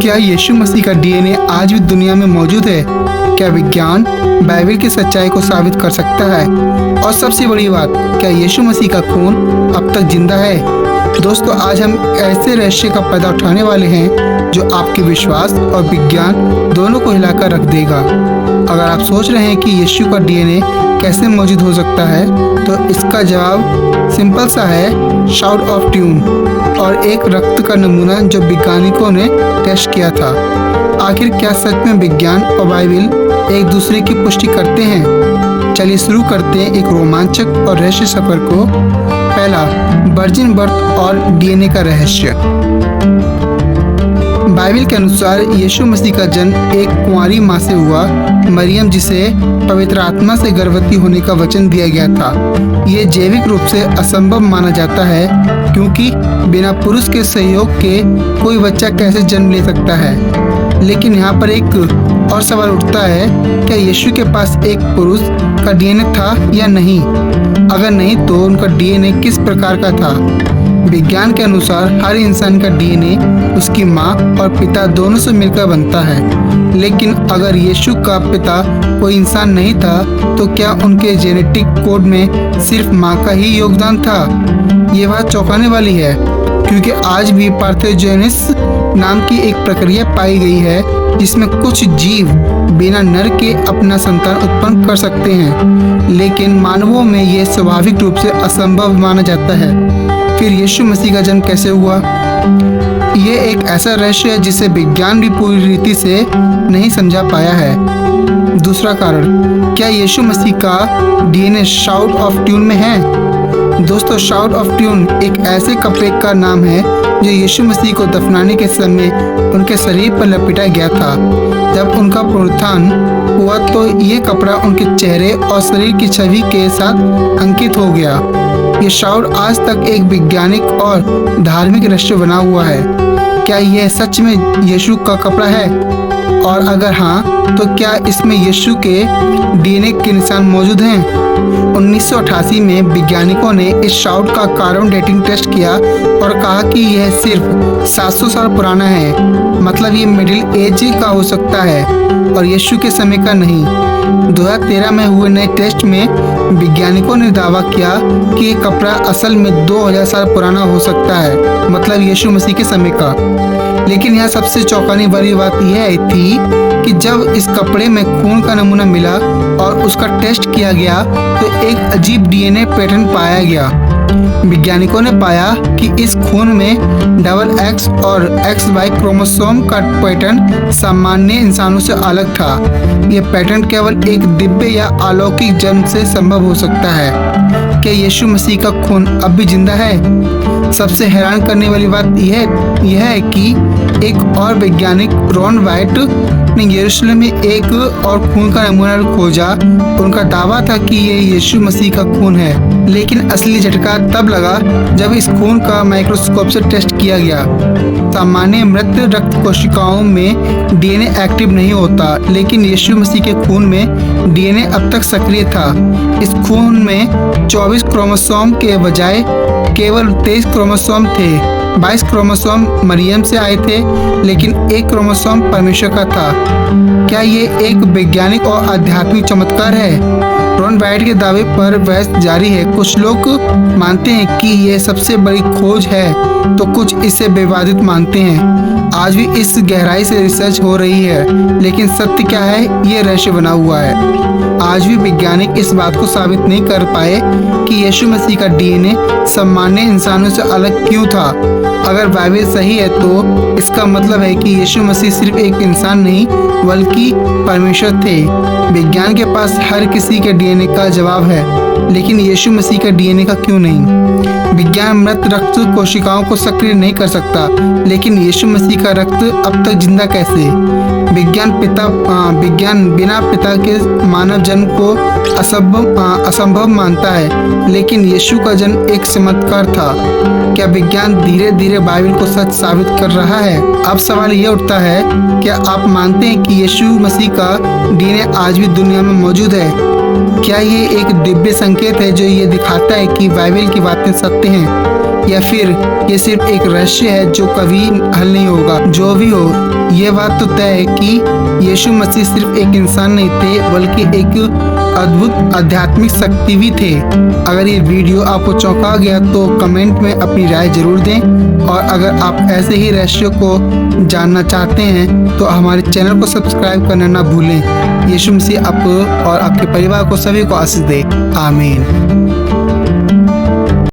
क्या यीशु मसीह का डीएनए आज भी दुनिया में मौजूद है? क्या विज्ञान बाइबल की सच्चाई को साबित कर सकता है? और सबसे बड़ी बात, क्या यीशु मसीह का खून अब तक जिंदा है? दोस्तों, आज हम ऐसे रहस्य का पर्दा उठाने वाले हैं जो आपके विश्वास और विज्ञान दोनों को हिलाकर रख देगा। अगर आप सोच रहे हैं कि यीशु का डीएनए कैसे मौजूद हो सकता है, तो इसका जवाब सिंपल सा है, शाउट ऑफ ट्यून और एक रक्त का नमूना जो वैज्ञानिकों ने टेस्ट किया था। आखिर क्या सच में विज्ञान और बाइबल एक दूसरे की पुष्टि करते हैं? चलिए शुरू करते हैं एक रोमांचक और रहस्य सफर को। पहला, वर्जिन बर्थ और डीएनए का रहस्य। बाइबल के अनुसार यीशु मसीह का जन्म एक कुंवारी माँ से हुआ, मरियम, जिसे पवित्र आत्मा से गर्भवती होने का वचन दिया गया था। ये जैविक रूप से असंभव माना जाता है, क्योंकि बिना पुरुष के सहयोग के कोई बच्चा कैसे जन्म ले सकता है। लेकिन यहाँ पर एक और सवाल उठता है, क्या यीशु के पास एक पुरुष का डीएनए था या नहीं? अगर नहीं, तो उनका डीएनए किस प्रकार का था? विज्ञान के अनुसार हर इंसान का डीएनए उसकी माँ और पिता दोनों से मिलकर बनता है। लेकिन अगर यीशु का पिता कोई इंसान नहीं था, तो क्या उनके जेनेटिक कोड में सिर्फ माँ का ही योगदान था? ये बात चौंकाने वाली है, क्योंकि आज भी पार्थेनोजेनेसिस नाम की एक प्रक्रिया पाई गई है जिसमें कुछ जीव बिना नर के अपना संतान उत्पन्न कर सकते हैं, लेकिन मानवों में ये स्वाभाविक रूप से असंभव माना जाता है। फिर यीशु मसीह का जन्म कैसे हुआ? ये एक ऐसा रहस्य है जिसे विज्ञान भी पूरी रीति से नहीं समझा पाया है। दूसरा कारण, क्या यीशु मसीह का डीएनए शाउट ऑफ ट्यून में है? दोस्तों, शाउट ऑफ ट्यून एक ऐसे कपड़े का नाम है जो यीशु मसीह को दफनाने के समय उनके शरीर पर लपेटा गया था। जब उनका पुनरुत्थान हुआ तो ये कपड़ा उनके चेहरे और शरीर की छवि के साथ अंकित हो गया। ये शाउट आज तक एक वैज्ञानिक और धार्मिक रहस्य बना हुआ है। क्या यह सच में यीशु का कपड़ा है? और अगर हाँ, तो क्या इसमें यीशु के डीएनए के निशान मौजूद हैं? 1988 में वैज्ञानिकों ने इस शाउट का कार्बन डेटिंग टेस्ट किया और कहा कि यह सिर्फ 700 साल पुराना है, मतलब ये मिडिल एज का हो सकता है और यीशु के समय का नहीं। 2013 में हुए नए टेस्ट में वैज्ञानिकों ने दावा किया कि ये कपड़ा असल में 2000 साल पुराना हो सकता है, मतलब यीशु मसीह के समय का। लेकिन यहाँ सबसे चौंकाने वाली बात यह थी कि जब इस कपड़े में खून का नमूना मिला और उसका टेस्ट किया गया तो एक अजीब डीएनए पैटर्न पाया गया। वैज्ञानिकों ने पाया कि इस खून में डबल एक्स और XY क्रोमोसोम का पैटर्न सामान्य इंसानों से अलग था। यह पैटर्न केवल एक दिव्य या अलौकिक जन्म से संभव हो सकता है। क्या यीशु मसीह का खून अब भी जिंदा है? सबसे हैरान करने वाली बात यह है कि एक और वैज्ञानिक रॉन वाइट ने यरूशलेम में एक और खून का नमूना खोजा। उनका दावा था कि ये यीशु मसीह का खून है, लेकिन असली झटका तब लगा जब इस खून का माइक्रोस्कोप से टेस्ट किया गया। सामान्य मृत रक्त कोशिकाओं में डीएनए एक्टिव नहीं होता, लेकिन यीशु मसीह के खून में डीएनए अब तक सक्रिय था। इस खून में 24 क्रोमोसोम के बजाय केवल 23 क्रोमोसोम थे। 22 क्रोमोसोम मरियम से आए थे, लेकिन एक क्रोमोसोम परमेश्वर का था। क्या ये एक वैज्ञानिक और आध्यात्मिक चमत्कार है? रॉन वाइट के दावे पर बहस जारी है। कुछ लोग मानते हैं कि यह सबसे बड़ी खोज है, तो कुछ इसे विवादित मानते हैं। आज भी इस गहराई से रिसर्च हो रही है, लेकिन सत्य क्या है, ये रहस्य बना हुआ है। आज भी वैज्ञानिक इस बात को साबित नहीं कर पाए कि यीशु मसीह का डीएनए सामान्य इंसानों से अलग क्यों था। अगर बाइबल सही है तो इसका मतलब है कि यीशु मसीह सिर्फ एक इंसान नहीं बल्कि परमेश्वर थे। विज्ञान के पास हर किसी के डीएनए का जवाब है, लेकिन यीशु मसीह का डीएनए का क्यों नहीं? विज्ञान मृत रक्त कोशिकाओं को सक्रिय नहीं कर सकता, लेकिन यीशु मसीह का रक्त अब तक जिंदा कैसे? विज्ञान बिना पिता के मानव जन्म को असंभव मानता है, लेकिन यीशु का जन्म एक चमत्कार था। क्या विज्ञान धीरे धीरे बाइबल को सच साबित कर रहा है? अब सवाल ये उठता है, क्या आप मानते हैं कि यीशु मसीह का डीएनए आज भी दुनिया में मौजूद है? क्या ये एक दिव्य संकेत है जो ये दिखाता है कि बाइबल की बातें सत्य हैं, या फिर ये सिर्फ एक रहस्य है जो कभी हल नहीं होगा? जो भी हो, ये बात तो तय है कि यीशु मसीह सिर्फ एक इंसान नहीं थे बल्कि एक अद्भुत आध्यात्मिक शक्ति भी थे। अगर ये वीडियो आपको चौंका गया तो कमेंट में अपनी राय जरूर दें, और अगर आप ऐसे ही रहस्यों को जानना चाहते हैं तो हमारे चैनल को सब्सक्राइब करना ना भूलें। यीशु मसीह आपको और आपके परिवार को सभी को आशीष दे। आमीन।